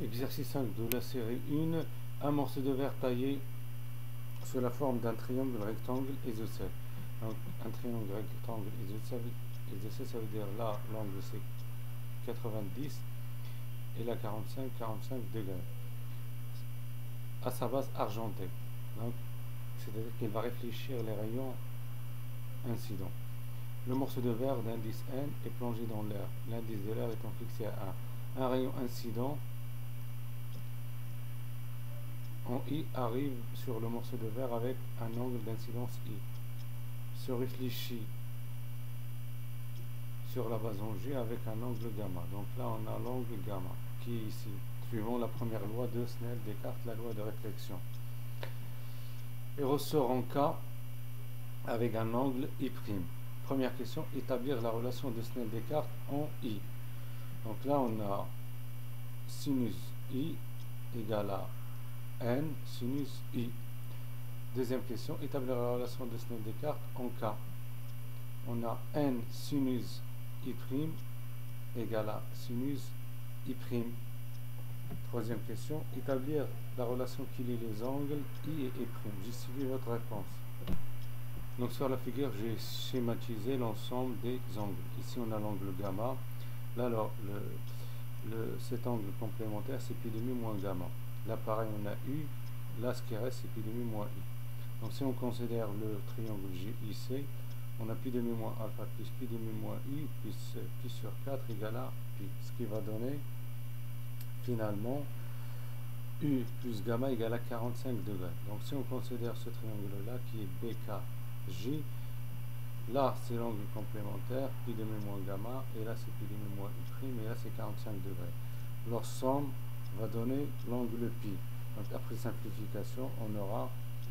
Exercice 5 de la série 1, un morceau de verre taillé sous la forme d'un triangle rectangle isocèle. Donc un triangle rectangle isocèle, ça veut dire là l'angle c'est 90 et là 45 degrés à sa base argentée. Donc c'est-à-dire qu'il va réfléchir les rayons incidents. Le morceau de verre d'indice N est plongé dans l'air, l'indice de l'air étant fixé à 1. Un rayon incident en I arrive sur le morceau de verre avec un angle d'incidence I, se réfléchit sur la base en G avec un angle gamma. Donc là on a l'angle gamma qui est ici, suivant la première loi de Snell-Descartes, la loi de réflexion, et ressort en K avec un angle I'. Première question, établir la relation de Snell-Descartes en I. Donc là on a sinus I égale à N sinus I. Deuxième question, établir la relation de Snell-Descartes en K. On a N sinus I' égale à sinus I'. Troisième question, établir la relation qui lie les angles I et I'. Justifie votre réponse. Donc sur la figure, j'ai schématisé l'ensemble des angles. Ici on a l'angle gamma. Là alors, cet angle complémentaire c'est pi demi moins gamma. Là pareil on a U. Là ce qui reste c'est pi demi moins I. Donc si on considère le triangle JIC, on a pi demi moins alpha plus pi demi moins I plus pi sur 4 égale à pi. Ce qui va donner finalement U plus gamma égale à 45 degrés. Donc si on considère ce triangle là qui est BKJ, là c'est l'angle complémentaire, pi demi moins gamma, et là c'est pi demi moins I', et là c'est 45 degrés. Leur somme va donner l'angle pi. Donc après simplification, on aura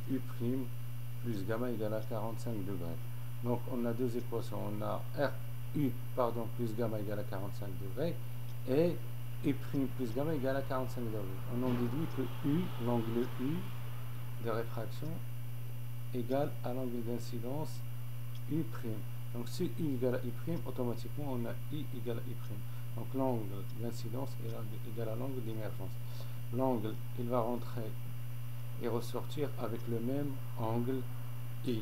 U' plus gamma égale à 45 degrés. Donc on a deux équations, on a plus gamma égale à 45 degrés, et U' plus gamma égale à 45 degrés. On en déduit que U, l'angle U de réfraction, égale à l'angle d'incidence U'. Donc si U égale à I', automatiquement on a I égale à I'. Donc l'angle d'incidence est égal à l'angle d'émergence. L'angle, il va rentrer et ressortir avec le même angle I.